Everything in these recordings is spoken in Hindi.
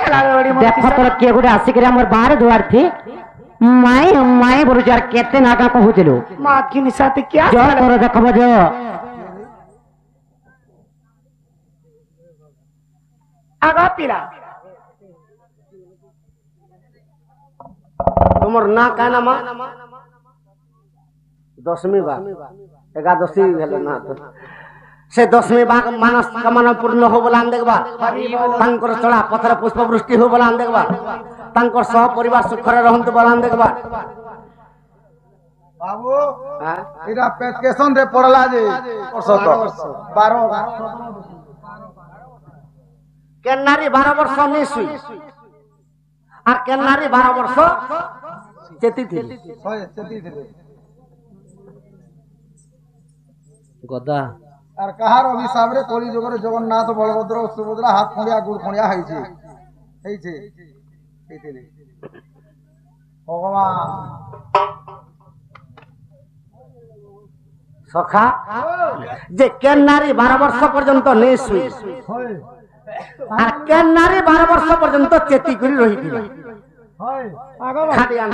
देखो तोर किए गोटे आसिक हमर बाहर दुआर थी माई माई बोलुचार केते नाका कहूतिलु मां की निशाते क्या जो तोर देखबो जो आगा पीला तुमर ना काना मा 10वीं बार 11वीं भेल ना तो से 10वीं बार मानस कामना पूर्ण हो बोलान देखबा तांकर चला पथर पुष्प वृष्टि हो बोलान देखबा तांकर सह परिवार सुख रे रहंत बोलान देखबा बाबू इरा पेटकेशन रे पड़ला जे 12 के नारी 12 वर्ष नहीं सुई आ के नारी 12 वर्ष चेती थी गदा আর কাহার অভিশাপ রে কলি যুগরে জগন্নাথ বলভদ্র সুভদ্রা হাত খঁড়িয়া গুড় খঁড়িয়া হইছে এইতেলে ভগবান সখা যে কেন নারী 12 বর্ষ পর্যন্ত নেই শুই আর কেন নারী 12 বর্ষ পর্যন্ত চেতি করে রহিছিল খাটি আন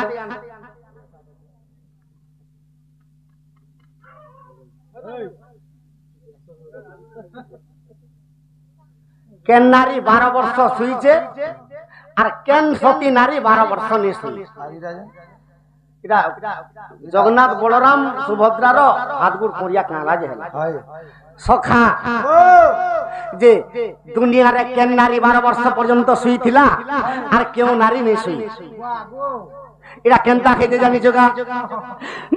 কেন নারী 12 বর্ষ শুইছে আর কেন সতী নারী 12 বর্ষ নেই শুই এটা জগন্নাথ বলরাম সুভদ্রার হাতগুড় করিয়া কাঁলা যে সখা যে দুনিয়ারে কেন নারী 12 বর্ষ পর্যন্ত শুইছিলা আর কেউ নারী নেই শুই এটা কেনতা খেতে জানি জগা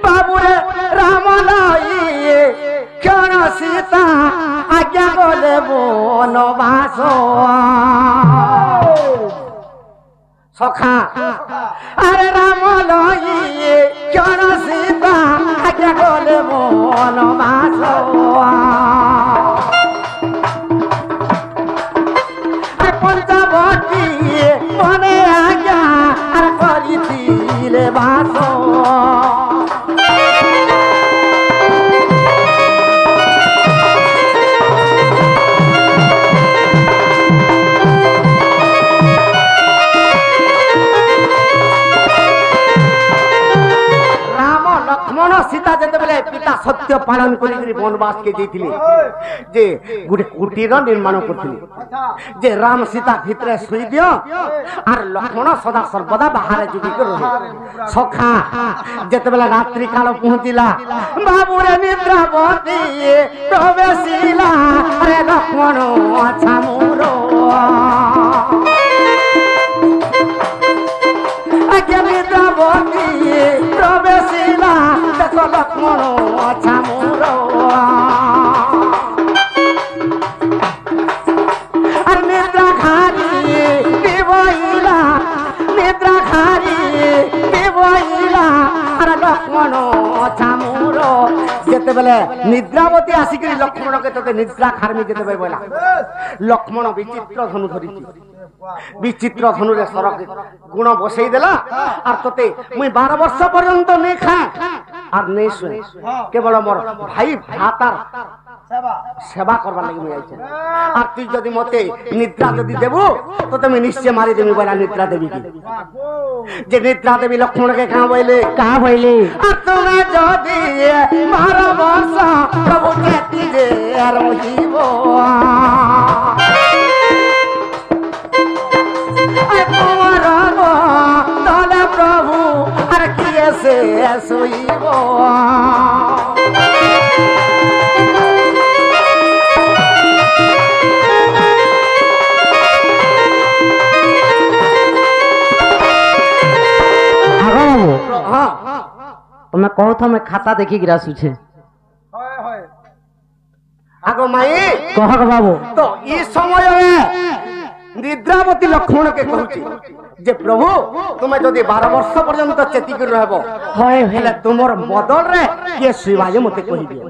বাবুরে রাম লাইয়ে ক্ষণ সীতা আজ্ঞা বলে বনবাস সখা আরে রাম লাইয়ে ক্ষণ সীতা আজ্ঞা বলে বনবাস পঞ্চবটী মনে আজ্ঞা আর করিছিলে বাস सीता जेतेबेले पिता सत्य पालन करी वनवास के जेथिले जे गुटे कुटीर निर्माण करथिले जे राम सीता भितरे सुई दियो आर लक्ष्मण सदा सर्वदा बाहर जुगी कर रहे सखा जेतेबेले रात्रि काल पहुंचिला बाबूरे निद्रावती प्रवेशिला अरे लक्ष्मण छामुरो आज्ञा निद्रावती प्रवेशिला देखो लक्ष्मण छामुर আর নিদ্রা খারি দেবইলা নিদ্রা খারি দেবইলা আর লক্ষ্মণ ছামুর যেতেবেলে নিদ্রাবতী আসিকি লক্ষ্মণকে তোকে নিদ্রা খারমি যেতেবে বলা লক্ষ্মণ বিচিত্র ধনু ধরিছি বিচিত্র ধনুরে সরক গুণ বসাই দেলা আর তোতে মুই 12 বর্ষ পর্যন্ত নেই খা আর নেই শুনে কেবল মোর ভাই ভাতার সেবা করবার লাগি মুই আইছে আর তুই যদি মতে নিদ্রা যদি দেবু তো তুমি নিশ্চয় মারি দেবি বলা নিদ্রা দেবি কি যে নিদ্রা দেবী লক্ষ্মণকে কা বইলে আর তোমরা যদি 12 বর্ষ প্রভু চেতি যে আর রহিব প্রভু আর কি আছে শুইব तुम्हें कहो था मैं खाता देखी गिरा सुझे आगो माई कह बाबू तो इस समय निद्रावती लक्ष्मण के कहूची जे प्रभु तुम्हें जदि 12 वर्ष पर्यंत चेती कर रहबो होय हेले तुमर बदल रे के शिवाजे मते कहि दियो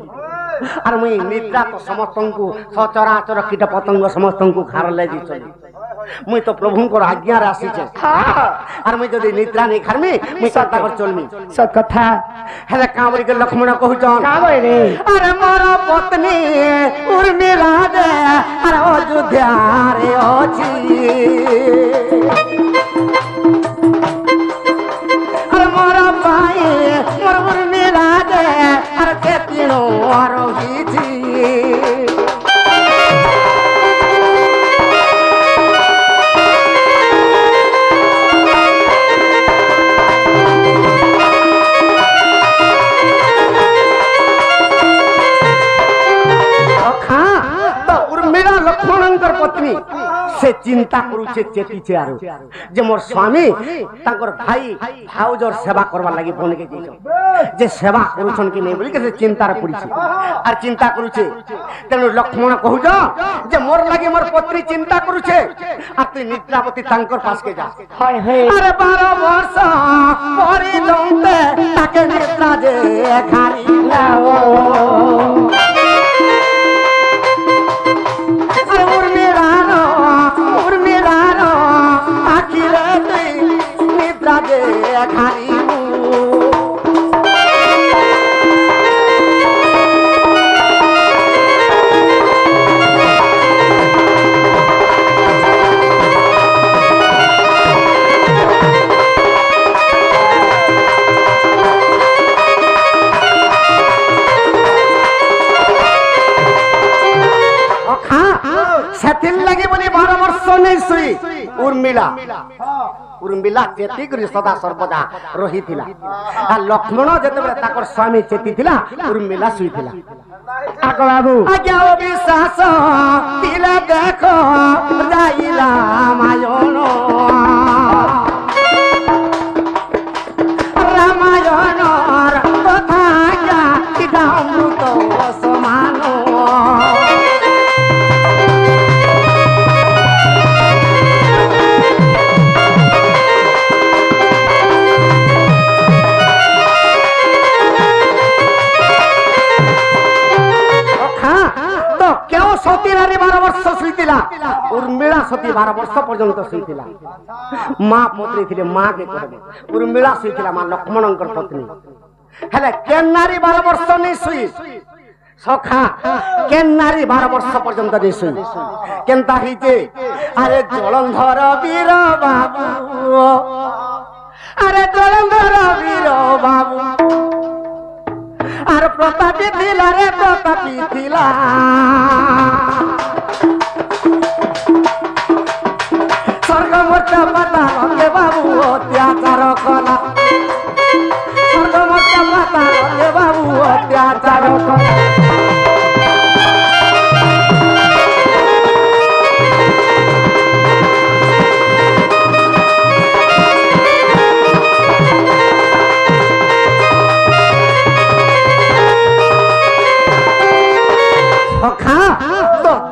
आर मुई निद्रा तो समस्तंकु सचराचर कीट पतंग समस्तंकु खार ले दी चली मुई तो प्रभु को आज्ञा रे आसी छे आर मुई जदि निद्रा नै खारमी मुई कथा कर चलमी सब कथा हेले कांवरी के लक्ष्मण कहूचन का बई रे अरे मोर पत्नी उर्मिला दे अरे अयोध्या रे अछि पत्नी से चिंता करूचे चेतीचे आरो जे मोर स्वामी तांकर भाई भाउजर सेवा करबा लागि बन के जइछो जे सेवा करूछन कि नै बोली के से चिंता रे पड़िছে আর चिंता करूचे तेनु लक्ष्मण कहू जा जे मोर लागि मोर पत्नी चिंता करूचे आ तू निद्रावती तांकर पास के जा हाय हाय अरे 12 वर्ष परी लंते ताके निद्रा जे खारी लाओ उर्मिलानो आखिरे तुई निद्रा जे खारी उर्मिला चेती करी सदा सर्वदा रही थिला आ लक्ष्मण जते बेले ताकर स्वामी चेती थिला उर्मिला सुई थिला आको बाबू आज्ञा विश्वास तिला देखो जाइला मायनो रामायणर कथा क्या इदा अमृत समानो सती नारी 12 वर्ष सुईतिला उर्मिला सती 12 वर्ष पर्यंत सुईतिला मां पत्नी थिले मां के कहबे उर्मिला सुईतिला मां लक्ष्मणंकर पत्नी हेले के नारी 12 वर्ष नै सुई सखा के नारी 12 वर्ष पर्यंत नै सुई केनता हिते अरे जलंधर वीर बाबू अरे जलंधर वीर बाबू আর প্রতাপী थिला रे प्रतापी थिला स्वर्ग मोर्चा पता के बाबू अत्याचार कला स्वर्ग मोर्चा पता के बाबू अत्याचार कला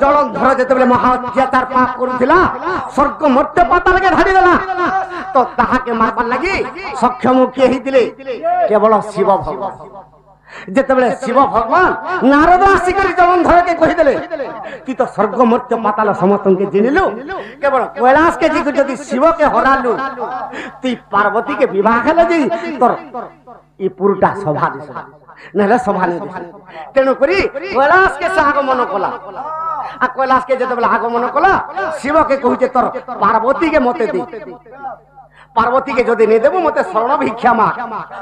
जलंधर जते महा अत्याचार पाप करुला स्वर्ग मर्त्य पाताल के ढाड़ी देला तो ताहा के मारबार लगी सक्षम किए हितिले केवल शिव भगवान जते बेले शिव भगवान नारद आसिकर जलंधर के कहि देले कि तो स्वर्ग मर्त्य पाताल समस्त के जिनिलु केवल कैलाश के जी जदि शिव के हरालु ती पार्वती के विवाह हेले जी तोर ई पुरटा सभा दिस नहले सभा नै दिस तेनु करी कैलाश के आगमन कला आ कैलाश के जते बेले आगमन कला शिव के कहूचे तोर पार्वती के मते दी पार्वती के जदि नै देबो मते शरण भिक्षा माग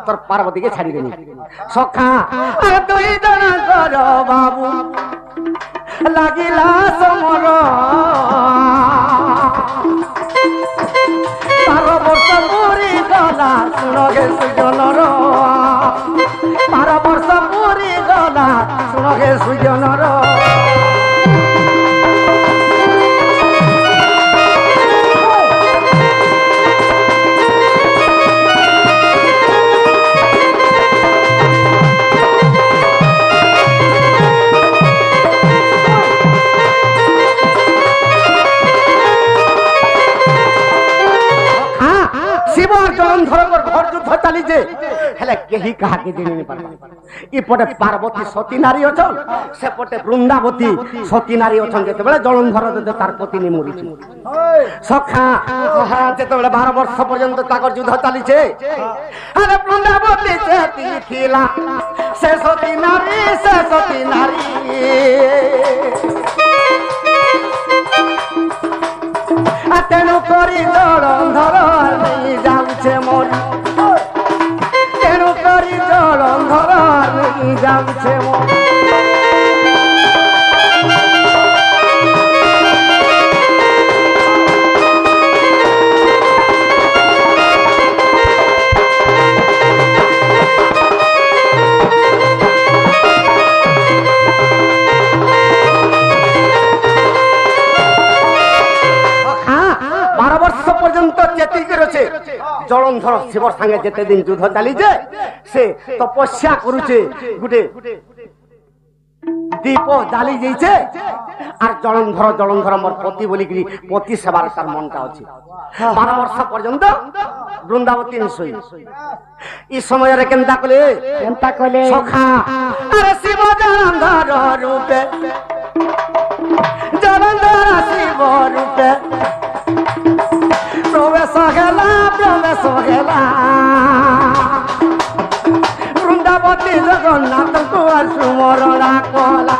तोर पार्वती के छाड़ी देनी सखा अरे तुई जना कर बाबू लागिला समर 12 वर्ष पूरी गला सुनगे सुजनर 12 वर्ष पूरी गला सुनगे सुजनर घर युद्ध चली जे हेले केही कहा के देनी नहीं पारे इपटे पार्वती सती नारी अछन से पटे वृंदावती सती नारी अछन जते बेले जलंधर दे तार पत्नी मरिछि सखा जते बेले 12 वर्ष पर्यंत ताकर युद्ध चली छे अरे वृंदावती से थिला से सती नारी तेनु करी जलंधर नहीं जाउछे मोर तेनु करी जलंधर नहीं जाउछे मोर জলন্ধর শিবর সাথে যেতে দিন যুদ্ধ চালিছে সে তপস্যা করুছে গুটে দীপ জালি যাইছে আর জলন্ধর মোর পতি বলিকি পতি সেবার তার মনটা আছে 12 বর্ষ পর্যন্ত বৃন্দাবতী নিশই এই সময়ের কেনতা কলে সখা আরে শিব জলন্ধর রূপে জলন্ধর শিব রূপে প্রবেশ গেলা বৃন্দাবতী জগন্নাথଙ୍କୁ সুমরণা কলা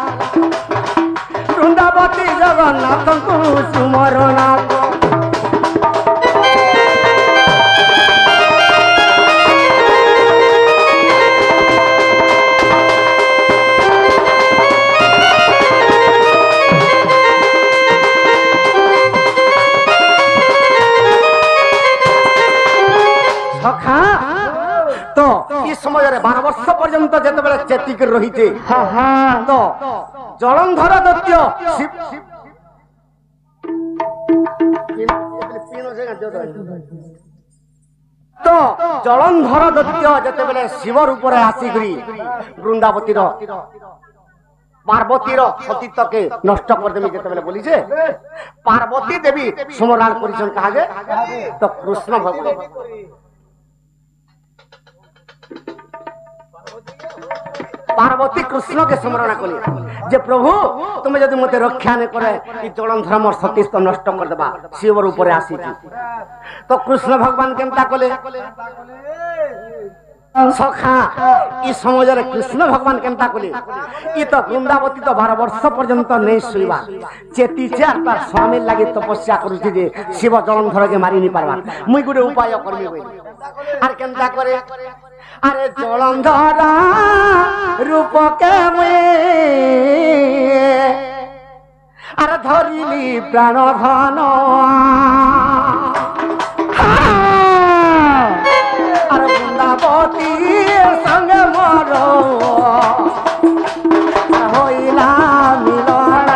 বৃন্দাবতী জগন্নাথଙ୍କୁ সুমরণা তো এই সময়ের 12 বর্ষ পর্যন্ত যেতবেলে চেতিকে রহিছে তো জলন্ধর দৈত্য তো জলন্ধর দৈত্য যেতবেলে শিবর উপরে আসিকি বৃন্দাবতীর পার্বতীর সতীত্বকে নষ্ট করে দেবি যেতবেলে বলিছে পার্বতী দেবী সমরান করেছেন কাহাকে তো কৃষ্ণ ভগবান পার্বতী কৃষ্ণকে স্মরণ কলি যে প্রভু তুমি যদি মতে রক্ষা নে করে এই জলন্ধর মোর সতীত্ব নষ্ট করে দেবা শিবর উপরে আসিছি তো কৃষ্ণ ভগবান কেমতা কলে সখা এই সমাজের কৃষ্ণ ভগবান কেমতা কলে ই তো বৃন্দাবতী তো 12 বর্ষ পর্যন্ত নেই শুইবা চেতিছে আর তার স্বামীর লাগি তপস্যা করুছি যে শিব জলন্ধরকে মারি নি পারবা মুই গুটে উপায় করবি বই আর কেমতা করে আরে জলন্ধর রূপকে আরে ধরিলি প্রাণ ধন আরে বৃন্দাবতী সঙ্গে মর হইলা মিলন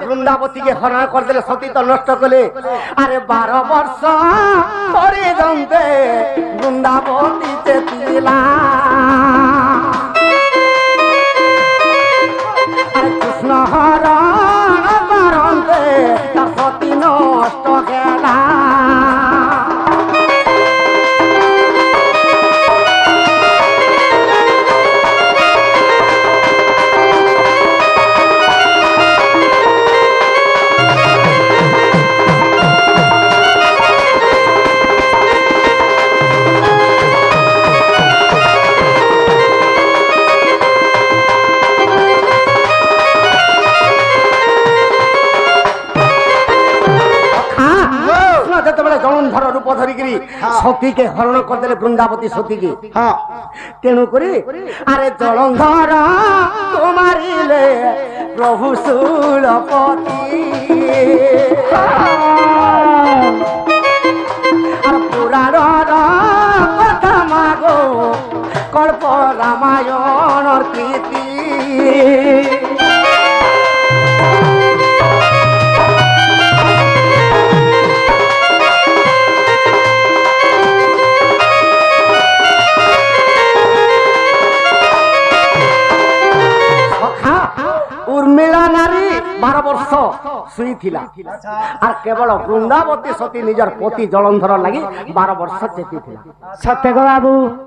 বৃন্দাবতীকে হরণ করে দিলে সতীত্ব নষ্ট করলে আরে 12 বর্ষ পর্যন্ত বৃন্দাবতী চেতিলা আরে কৃষ্ণ হরণ করতে তার সতী নষ্ট গেলা সতীকে হরণ করে বৃন্দাবতী সতীকে তেণু করি আরে জলন্ধর তোমারিলে প্রভু শূলপতি আর পুরাণর কথা মাগো কল্প রামায়ণর কীর্তি উর্মিলা নারী 12 বর্ষ শুইছিলা আর কেবল বৃন্দাবতী সতী নিজের পতি জলন্ধর লাগি 12 বর্ষ চেতিছিলা সত্য গো বাবু।